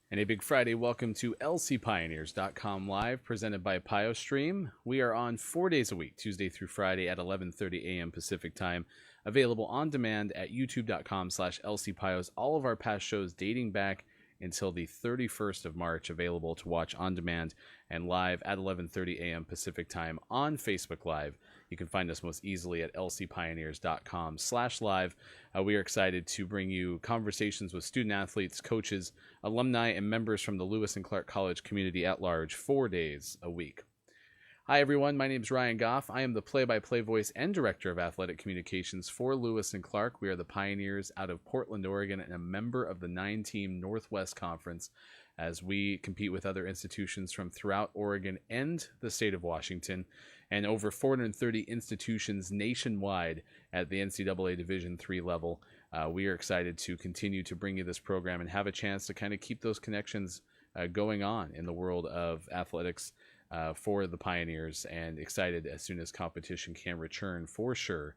And a big Friday welcome to lcpioneers.com live, presented by PioStream. We are on 4 days a week, Tuesday through Friday at 11:30 a.m. Pacific time, available on demand at youtube.com/lcpios. All of our past shows dating back until the 31st of March, available to watch on demand and live at 11:30 a.m. Pacific time on Facebook Live. You can find us most easily at lcpioneers.com/live. We are excited to bring you conversations with student athletes, coaches, alumni, and members from the Lewis and Clark College community at large, 4 days a week. Hi, everyone. My name is Ryan Goff. I am the play-by-play voice and director of athletic communications for Lewis and Clark. We are the Pioneers out of Portland, Oregon, and a member of the 9-team Northwest Conference as we compete with other institutions from throughout Oregon and the state of Washington, and over 430 institutions nationwide at the NCAA Division III level. We are excited to continue to bring you this program and have a chance to kind of keep those connections going on in the world of athletics for the Pioneers, and excited as soon as competition can return for sure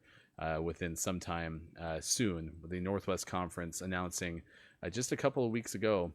within some time soon. The Northwest Conference announcing just a couple of weeks ago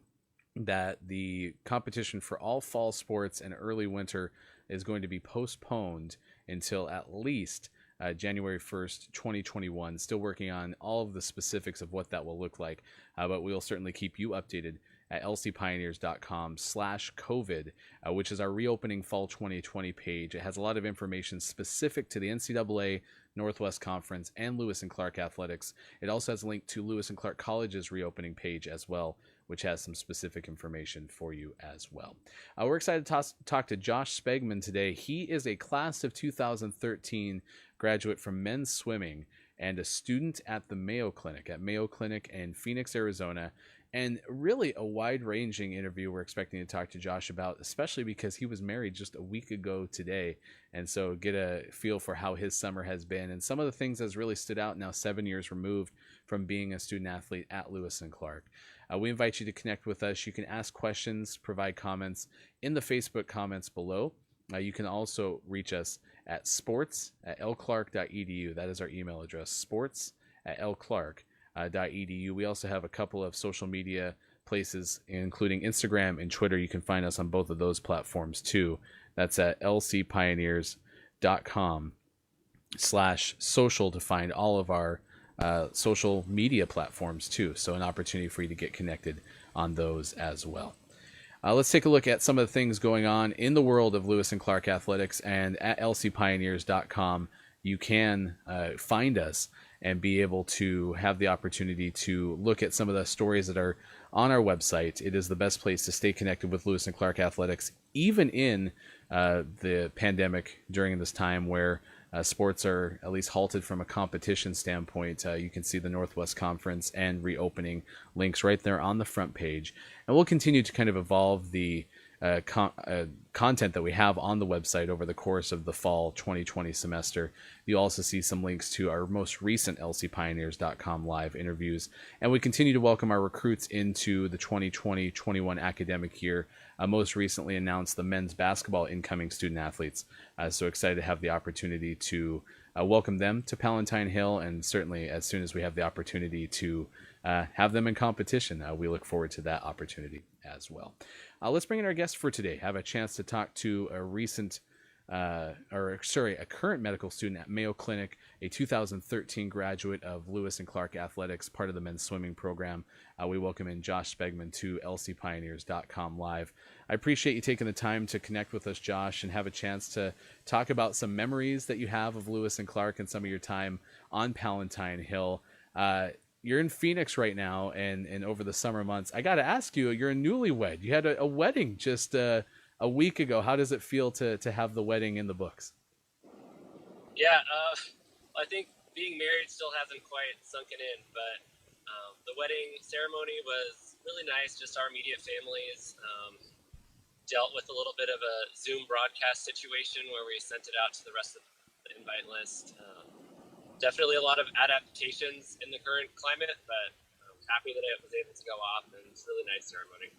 that the competition for all fall sports and early winter is going to be postponed until at least January 1st, 2021. Still working on all of the specifics of what that will look like, but we'll certainly keep you updated at lcpioneers.com/COVID, which is our reopening fall 2020 page. It has a lot of information specific to the NCAA, Northwest Conference, and Lewis and Clark athletics. It also has a link to Lewis and Clark College's reopening page as well, which has some specific information for you as well. We're excited to talk to Josh Spegman today. He is a class of 2013 graduate from men's swimming and a student at the Mayo Clinic in Phoenix, Arizona. And really a wide-ranging interview we're expecting to talk to Josh about, especially because he was married just a week ago today. And so get a feel for how his summer has been and some of the things that's really stood out now 7 years removed from being a student athlete at Lewis and Clark. We invite you to connect with us. You can ask questions, provide comments in the Facebook comments below. You can also reach us at sports@lclark.edu. That is our email address, sports@lclark.edu. We also have a couple of social media places, including Instagram and Twitter. You can find us on both of those platforms too. That's at lcpioneers.com/social to find all of our social media platforms too. So an opportunity for you to get connected on those as well. Let's take a look at some of the things going on in the world of Lewis and Clark athletics, and at lcpioneers.com you can find us and be able to have the opportunity to look at some of the stories that are on our website. It is the best place to stay connected with Lewis and Clark athletics, even in the pandemic during this time where sports are at least halted from a competition standpoint. You can see the Northwest Conference and reopening links right there on the front page. And we'll continue to kind of evolve the content that we have on the website over the course of the fall 2020 semester. You'll also see some links to our most recent lcpioneers.com live interviews. And we continue to welcome our recruits into the 2020-21 academic year. Most recently announced the men's basketball incoming student athletes. So excited to have the opportunity to welcome them to Palatine Hill, and certainly as soon as we have the opportunity to have them in competition, we look forward to that opportunity as well. Let's bring in our guest for today. Have a chance to talk to a current medical student at Mayo Clinic, a 2013 graduate of Lewis and Clark Athletics, part of the men's swimming program. We welcome in Josh Spegman to lcpioneers.com live. I appreciate you taking the time to connect with us, Josh, and have a chance to talk about some memories that you have of Lewis and Clark and some of your time on Palatine Hill. You're in Phoenix right now, and over the summer months, I got to ask you, you're a newlywed. You had a wedding just a week ago. How does it feel to have the wedding in the books? Yeah, I think being married still hasn't quite sunken in, but the wedding ceremony was really nice. Just our immediate families dealt with a little bit of a Zoom broadcast situation where we sent it out to the rest of the invite list. Definitely a lot of adaptations in the current climate, but I'm happy that it was able to go off, and it's a really nice ceremony.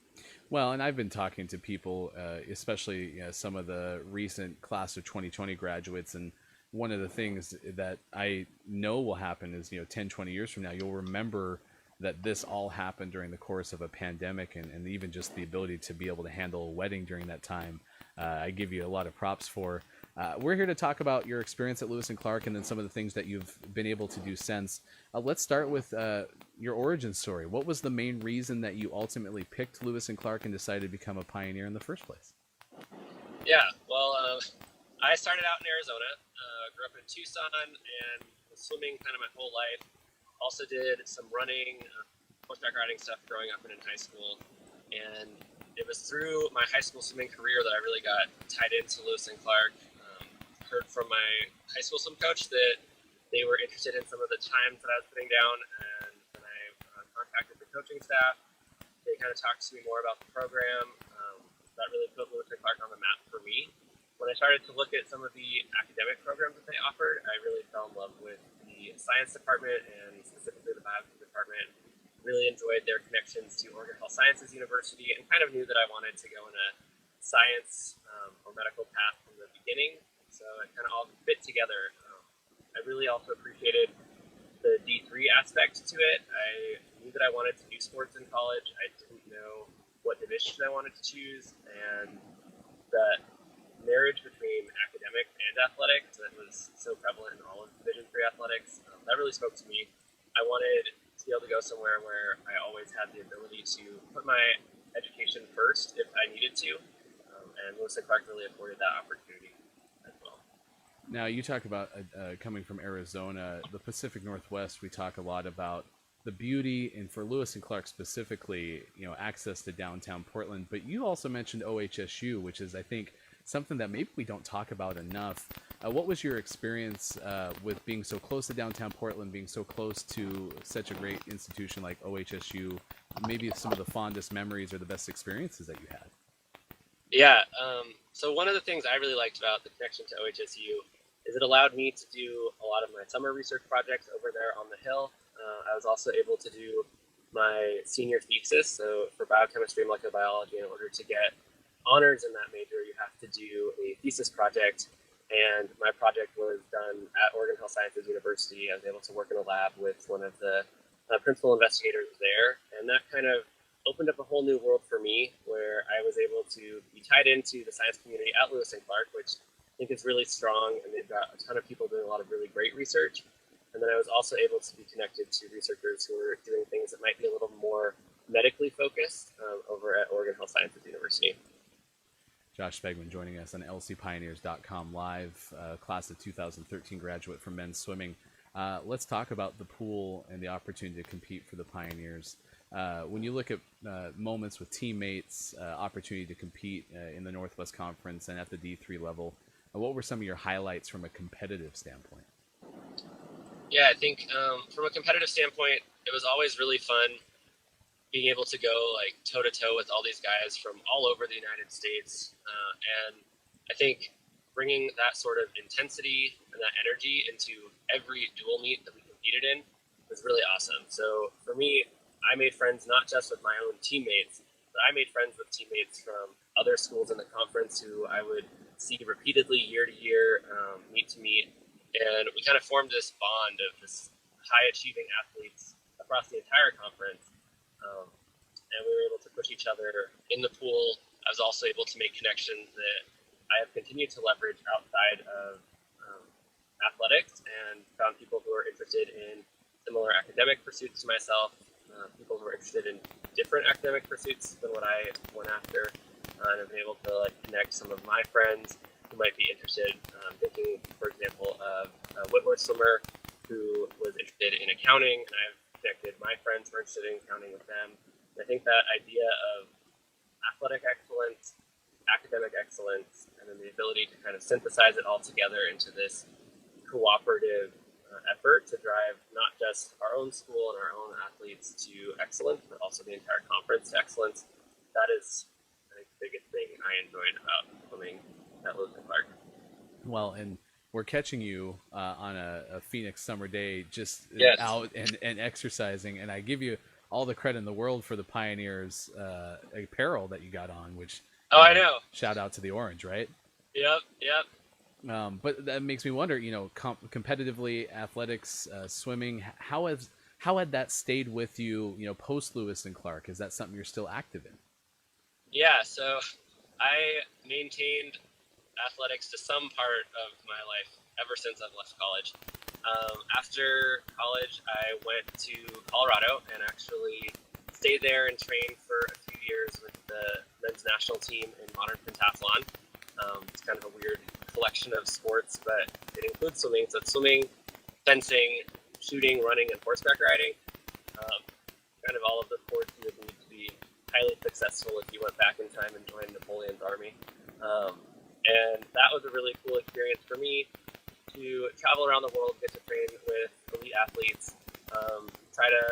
Well, and I've been talking to people, especially some of the recent class of 2020 graduates, and one of the things that I know will happen is, 10, 20 years from now, you'll remember that this all happened during the course of a pandemic, and even just the ability to be able to handle a wedding during that time, I give you a lot of props for. We're here to talk about your experience at Lewis and Clark and then some of the things that you've been able to do since. Let's start with your origin story. What was the main reason that you ultimately picked Lewis and Clark and decided to become a pioneer in the first place? Yeah, well, I started out in Arizona, grew up in Tucson, and was swimming kind of my whole life. Also did some running, horseback riding stuff growing up and in high school. And it was through my high school swimming career that I really got tied into Lewis and Clark. Heard from my high school swim coach that they were interested in some of the times that I was putting down, and when I contacted the coaching staff, they kind of talked to me more about the program. That really put Lewis and Clark on the map for me. When I started to look at some of the academic programs that they offered, I really fell in love with the science department and specifically the biology department. Really enjoyed their connections to Oregon Health Sciences University and kind of knew that I wanted to go in a science or medical path from the beginning. So it kind of all fit together. I really also appreciated the D3 aspect to it. I knew that I wanted to do sports in college. I didn't know what division I wanted to choose, and that marriage between academic and athletics that was so prevalent in all of Division III athletics, that really spoke to me. I wanted to be able to go somewhere where I always had the ability to put my education first if I needed to, and Lewis and Clark really afforded that opportunity as well. Now, you talk about coming from Arizona, the Pacific Northwest. We talk a lot about the beauty, and for Lewis and Clark specifically, access to downtown Portland. But you also mentioned OHSU, which is, I think, something that maybe we don't talk about enough. What was your experience with being so close to downtown Portland, being so close to such a great institution like OHSU? Maybe some of the fondest memories or the best experiences that you had. Yeah. So one of the things I really liked about the connection to OHSU is it allowed me to do a lot of my summer research projects over there on the Hill. I was also able to do my senior thesis. So for biochemistry and molecular biology, in order to get honors in that major, you have to do a thesis project. And my project was done at Oregon Health Sciences University. I was able to work in a lab with one of the principal investigators there. And that kind of opened up a whole new world for me, where I was able to be tied into the science community at Lewis and Clark, which I think is really strong, and they've got a ton of people doing a lot of really great research. And then I was also able to be connected to researchers who are doing things that might be a little more medically focused over at Oregon Health Sciences University. Josh Spegman joining us on lcpioneers.com live, class of 2013 graduate from men's swimming. Let's talk about the pool and the opportunity to compete for the Pioneers. When you look at moments with teammates, opportunity to compete in the Northwest Conference and at the D3 level, what were some of your highlights from a competitive standpoint? Yeah, I think from a competitive standpoint, it was always really fun being able to go like toe to toe with all these guys from all over the United States. And I think bringing that sort of intensity and that energy into every dual meet that we competed in was really awesome. So for me, I made friends not just with my own teammates, but I made friends with teammates from other schools in the conference who I would see repeatedly year to year, meet to meet. And we kind of formed this bond of this high achieving athletes across the entire conference. And we were able to push each other in the pool. I was also able to make connections that I have continued to leverage outside of athletics, and found people who are interested in similar academic pursuits to myself, people who are interested in different academic pursuits than what I went after, and I've been able to connect some of my friends who might be interested. Thinking, for example, of a Whitworth swimmer who was interested in accounting, and I've connected my friends who are interested in accounting with them. And I think that idea of athletic excellence, academic excellence, and then the ability to kind of synthesize it all together into this cooperative effort to drive not just our own school and our own athletes to excellence, but also the entire conference to excellence. That is, I think, the biggest thing I enjoyed about swimming at Lewis and Clark. Well, and we're catching you on a Phoenix summer day, just Yes. out and exercising, and I give you all the credit in the world for the Pioneers apparel that you got on, which I know. Shout out to the orange, right? Yep. But that makes me wonder, competitively, athletics, swimming, how has How had that stayed with you, post Lewis and Clark? Is that something you're still active in? Yeah, so I maintained athletics to some part of my life ever since I've left college. After college, I went to Colorado and actually stayed there and trained for a few years with the men's national team in modern pentathlon. It's kind of a weird collection of sports, but it includes swimming. So it's swimming, fencing, shooting, running, and horseback riding. Um, Kind of all of the sports you would need to be highly successful if you went back in time and joined Napoleon's army. And that was a really cool experience for me to travel around the world, get to train with elite athletes, try to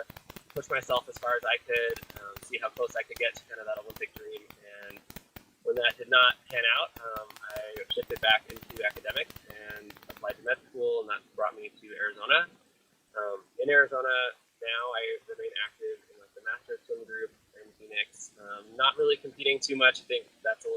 push myself as far as I could, see how close I could get to kind of that Olympic dream. And when that did not pan out, I shifted back into academics and applied to med school, and that brought me to Arizona. In Arizona now, I remain active in like the master swim group in Phoenix. Not really competing too much. I think that's a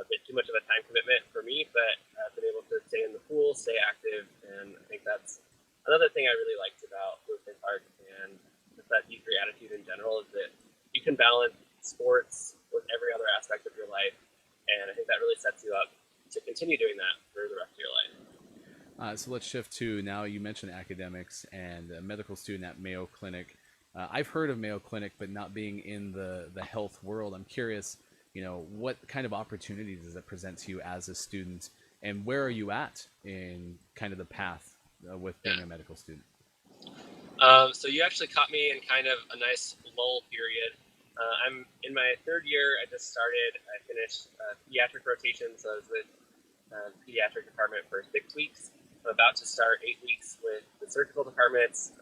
bit too much of a time commitment for me, but I've been able to stay in the pool, stay active, and I think that's another thing I really liked about Lewis and Clark and just that D3 attitude in general is that you can balance sports with every other aspect of your life, and I think that really sets you up to continue doing that for the rest of your life. So let's shift to now. You mentioned academics and a medical student at Mayo Clinic. I've heard of Mayo Clinic, but not being in the health world, I'm curious. What kind of opportunities does it present to you as a student, and where are you at in kind of the path with being a medical student? So you actually caught me in kind of a nice lull period. I'm in my third year. I just started. I finished pediatric rotation, so I was with the pediatric department for 6 weeks. I'm about to start 8 weeks with the surgical departments.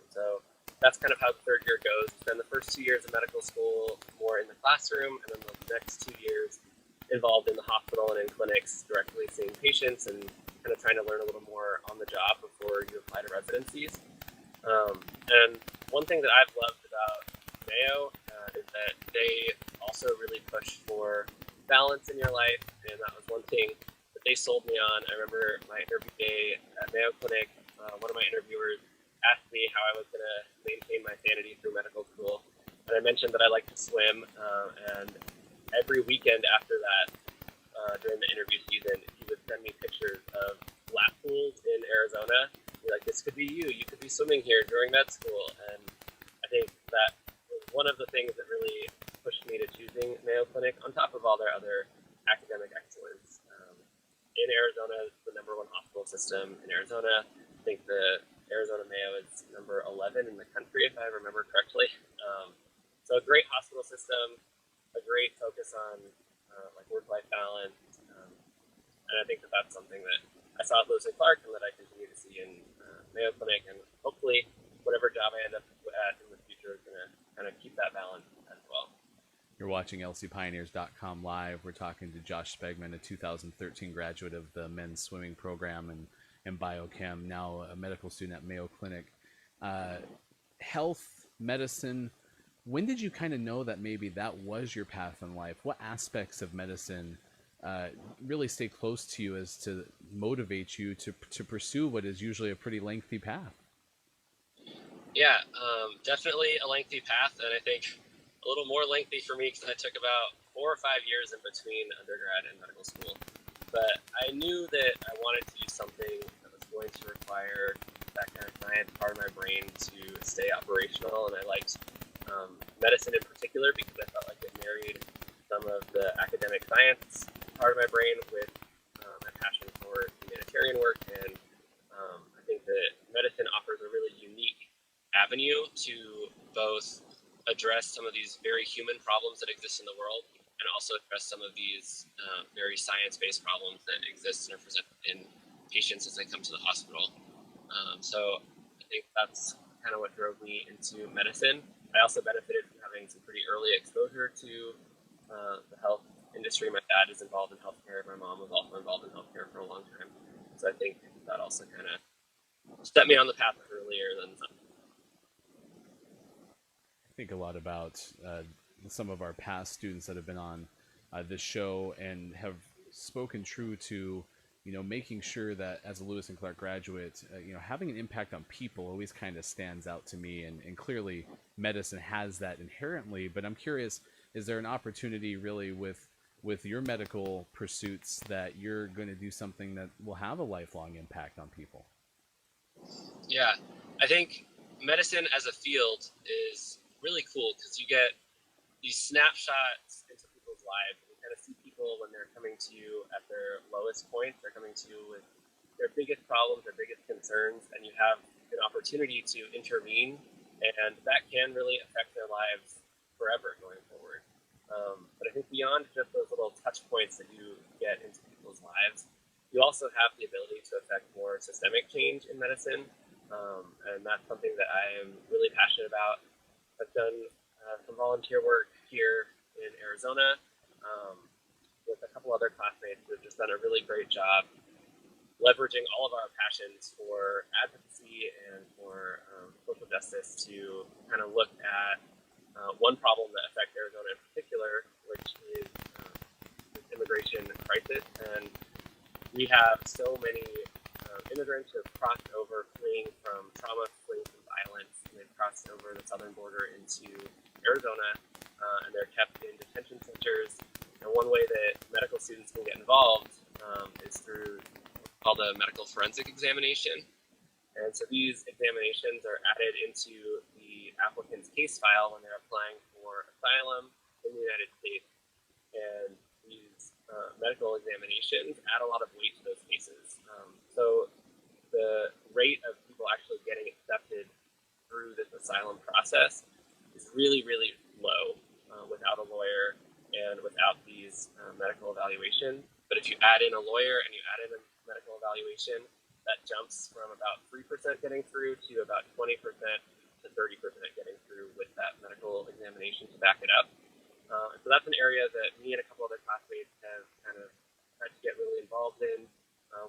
So that's kind of how the third year goes. Spend the first 2 years of medical school more in the classroom, and then the next 2 years involved in the hospital and in clinics, directly seeing patients and kind of trying to learn a little more on the job before you apply to residencies. And one thing that I've loved about Mayo is that they also really push for balance in your life, and that was one thing that they sold me on. I remember my interview day at Mayo Clinic. One of my interviewers asked me how I was going to maintain my sanity through medical school, and I mentioned that I like to swim. And every weekend after that, during the interview season, he would send me pictures of lap pools in Arizona. Be like, this could be you. You could be swimming here during med school. And I think that was one of the things that really pushed me to choosing Mayo Clinic on top of all their other academic excellence. In Arizona, it's the #1 hospital system in Arizona. I think the Arizona Mayo is number 11 in the country, if I remember correctly. So a great hospital system, a great focus on like work-life balance, and I think that that's something that I saw at Lewis and Clark, and that I continue to see in Mayo Clinic, and hopefully whatever job I end up at in the future is going to kind of keep that balance as well. You're watching lcpioneers.com live. We're talking to Josh Spegman, a 2013 graduate of the men's swimming program and biochem, now a medical student at Mayo Clinic. Health, medicine, when did you kind of know that maybe that was your path in life? What aspects of medicine really stay close to you as to motivate you to pursue what is usually a pretty lengthy path? Yeah, definitely a lengthy path, and I think a little more lengthy for me because I took about 4 or 5 years in between undergrad and medical school. But I knew that I wanted to do something that was going to require that kind of science part of my brain to stay operational, and I liked medicine in particular because I felt like it married some of the academic science part of my brain with my passion for humanitarian work, and I think that medicine offers a really unique avenue to both address some of these very human problems that exist in the world and also address some of these very science-based problems that exist and are presented in patients as they come to the hospital. So I think that's kind of what drove me into medicine. I also benefited from having some pretty early exposure to the health industry. My dad is involved in healthcare. My mom was also involved in healthcare for a long time. So I think that also kind of set me on the path earlier than some. I think a lot about some of our past students that have been on this show and have spoken true to making sure that as a Lewis and Clark graduate, having an impact on people always kind of stands out to me. And clearly, medicine has that inherently. But I'm curious, is there an opportunity really with your medical pursuits that you're going to do something that will have a lifelong impact on people? Yeah, I think medicine as a field is really cool because you get these snapshots into people's lives. And you kind of see people when they're coming to you at their lowest point. They're coming to you with their biggest problems, their biggest concerns, and you have an opportunity to intervene, and that can really affect their lives forever going forward. But I think beyond just those little touch points that you get into people's lives, you also have the ability to affect more systemic change in medicine, and that's something that I am really passionate about. I've done some volunteer work here in Arizona with a couple other classmates who have just done a really great job leveraging all of our passions for advocacy and for social justice to kind of look at one problem that affects Arizona in particular, which is this immigration crisis. And we have so many immigrants who have crossed over fleeing from trauma, fleeing from violence, and they've crossed over the southern border into Arizona, and they're kept in detention centers. And one way that medical students can get involved is through what's called a medical forensic examination. And so these examinations are added into the applicant's case file when they're applying for asylum in the United States. And these medical examinations add a lot of weight to those cases. So the rate of people actually getting accepted through this asylum process is really, really low without a lawyer and without these medical evaluations. But if you add in a lawyer and you add in a medical evaluation, that jumps from about 3% getting through to about 20% to 30% getting through with that medical examination to back it up. So that's an area that me and a couple other classmates have kind of tried to get really involved in.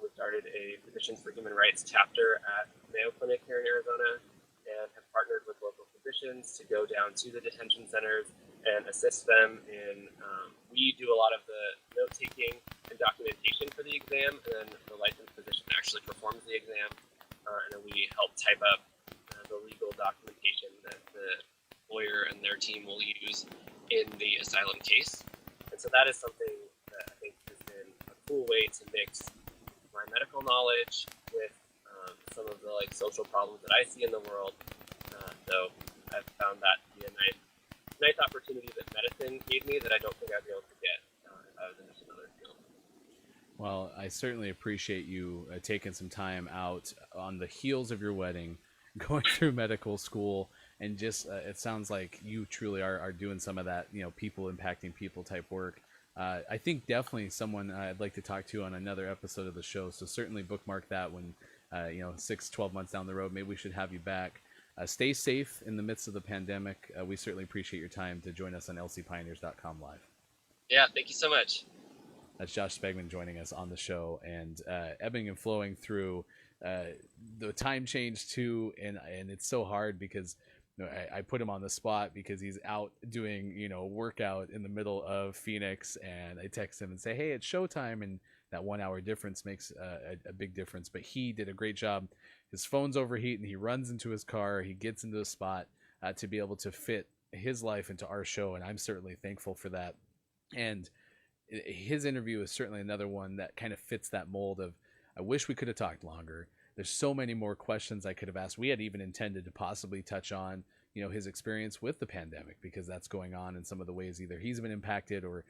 We started a Physicians for Human Rights chapter at Mayo Clinic here in Arizona and have partnered with local physicians to go down to the detention centers and assist them in, we do a lot of the note-taking and documentation for the exam, and then the licensed physician actually performs the exam, and then we help type up the legal documentation that the lawyer and their team will use in the asylum case. And so that is something that I think has been a cool way to mix my medical knowledge with some of the social problems that I see in the world. So I've found that to be a nice opportunity that medicine gave me that I don't think I'd be able to get if I was in just another field. Well, I certainly appreciate you taking some time out on the heels of your wedding, going through medical school, and just it sounds like you truly are doing some of that, people impacting people type work. I think definitely someone I'd like to talk to on another episode of the show. So certainly bookmark that when, 6-12 months down the road, maybe we should have you back. Stay safe in the midst of the pandemic. We certainly appreciate your time to join us on lcpioneers.com live. Yeah, thank you so much. That's Josh Spegman joining us on the show, and ebbing and flowing through the time change too. And it's so hard because I put him on the spot because he's out doing, workout in the middle of Phoenix, and I text him and say, hey, it's showtime. And that 1 hour difference makes a big difference. But he did a great job. His phone's overheating. He runs into his car. He gets into a spot to be able to fit his life into our show. And I'm certainly thankful for that. And his interview is certainly another one that kind of fits that mold of, I wish we could have talked longer. There's so many more questions I could have asked. We had even intended to possibly touch on, his experience with the pandemic, because that's going on in some of the ways either he's been impacted or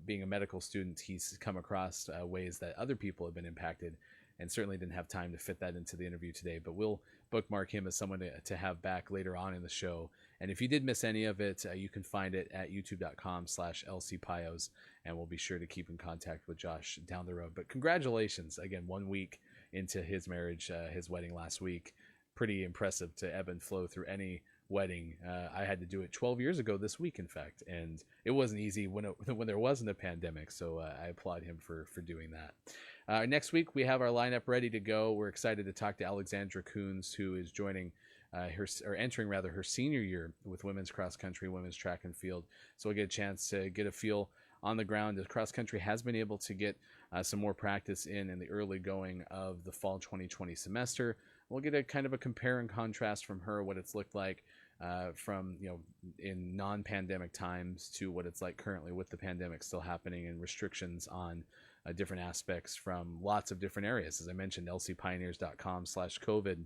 being a medical student, he's come across ways that other people have been impacted, and certainly didn't have time to fit that into the interview today. But we'll bookmark him as someone to have back later on in the show. And if you did miss any of it, you can find it at youtube.com/lcpios, and we'll be sure to keep in contact with Josh down the road. But congratulations again, 1 week into his marriage, his wedding last week. Pretty impressive to ebb and flow through any wedding. I had to do it 12 years ago this week, in fact, and it wasn't easy when there wasn't a pandemic. So I applaud him for doing that. Next week we have our lineup ready to go. We're excited to talk to Alexandra Coons, who is entering her senior year with women's cross country, women's track and field. So we'll get a chance to get a feel on the ground as cross country has been able to get some more practice in the early going of the fall 2020 semester. We'll get a kind of a compare and contrast from her, what it's looked like from, in non-pandemic times to what it's like currently with the pandemic still happening and restrictions on different aspects from lots of different areas. As I mentioned, lcpioneers.com/COVID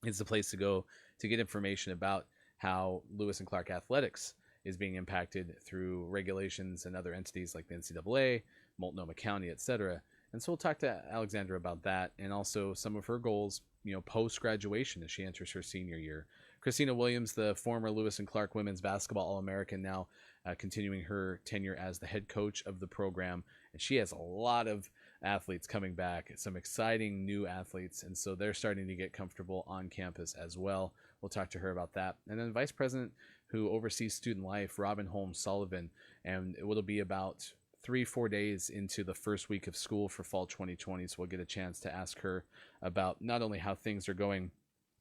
is the place to go to get information about how Lewis and Clark athletics is being impacted through regulations and other entities like the NCAA, Multnomah County, etc. And so we'll talk to Alexandra about that and also some of her goals, post-graduation as she enters her senior year. Christina Williams, the former Lewis and Clark women's basketball All-American, now continuing her tenure as the head coach of the program. And she has a lot of athletes coming back, some exciting new athletes. And so they're starting to get comfortable on campus as well. We'll talk to her about that. And then Vice President who oversees student life, Robin Holmes Sullivan. And it'll be about 3-4 days into the first week of school for fall 2020. So we'll get a chance to ask her about not only how things are going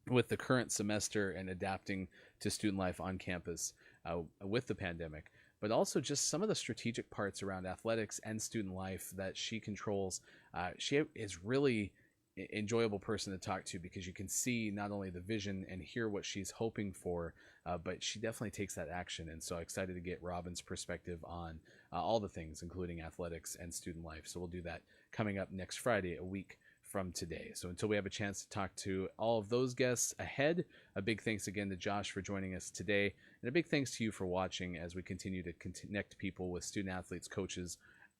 with the current semester and adapting to student life on campus with the pandemic, but also just some of the strategic parts around athletics and student life that she controls. She is really enjoyable person to talk to because you can see not only the vision and hear what she's hoping for, but she definitely takes that action. And so excited to get Robin's perspective on all the things, including athletics and student life. So we'll do that coming up next Friday, a week from today. So until we have a chance to talk to all of those guests ahead, a big thanks again to Josh for joining us today. And a big thanks to you for watching as we continue to connect people with student athletes, coaches,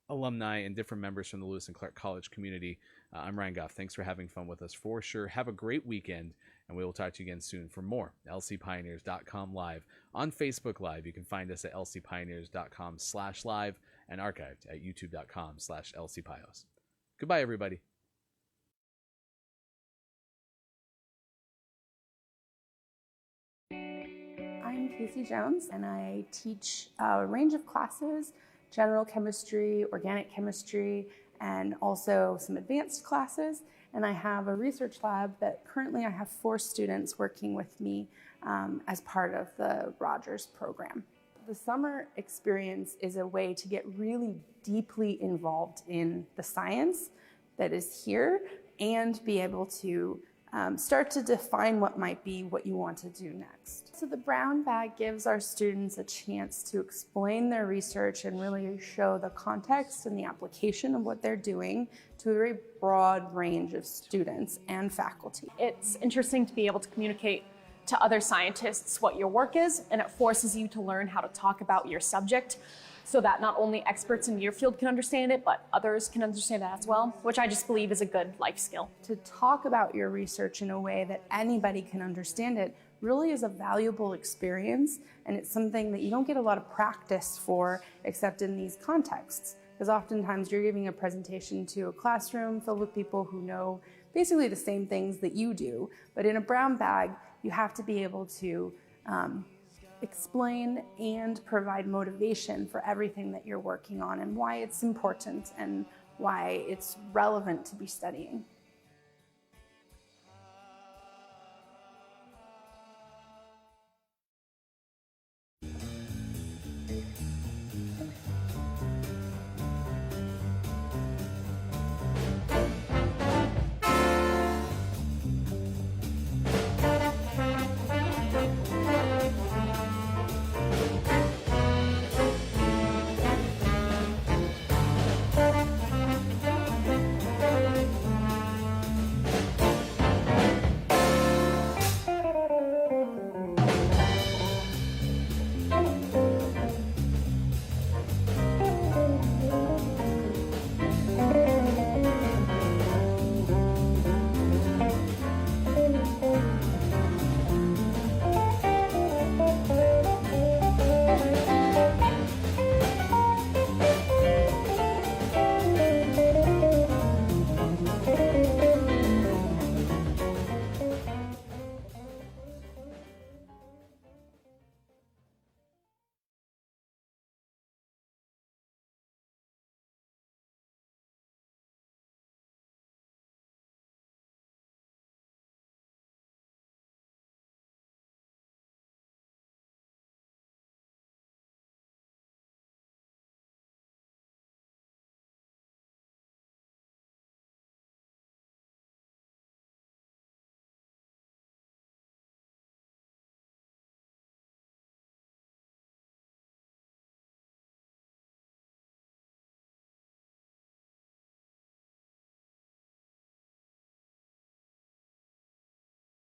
alumni, and different members from the Lewis and Clark College community. I'm Ryan Goff. Thanks for having fun with us for sure. Have a great weekend, and we will talk to you again soon for more lcpioneers.com live on Facebook Live. You can find us at lcpioneers.com/live and archived at youtube.com/lcpios. Goodbye, everybody. I'm Casey Jones, and I teach a range of classes: general chemistry, organic chemistry, and also some advanced classes. And I have a research lab that currently I have 4 students working with me as part of the Rogers program. The summer experience is a way to get really deeply involved in the science that is here and be able to start to define what might be what you want to do next. So the brown bag gives our students a chance to explain their research and really show the context and the application of what they're doing to a very broad range of students and faculty. It's interesting to be able to communicate to other scientists what your work is, and it forces you to learn how to talk about your subject so that not only experts in your field can understand it, but others can understand it as well, which I just believe is a good life skill. To talk about your research in a way that anybody can understand it really is a valuable experience, and it's something that you don't get a lot of practice for except in these contexts. Because oftentimes you're giving a presentation to a classroom filled with people who know basically the same things that you do. But in a brown bag, you have to be able to explain and provide motivation for everything that you're working on and why it's important and why it's relevant to be studying.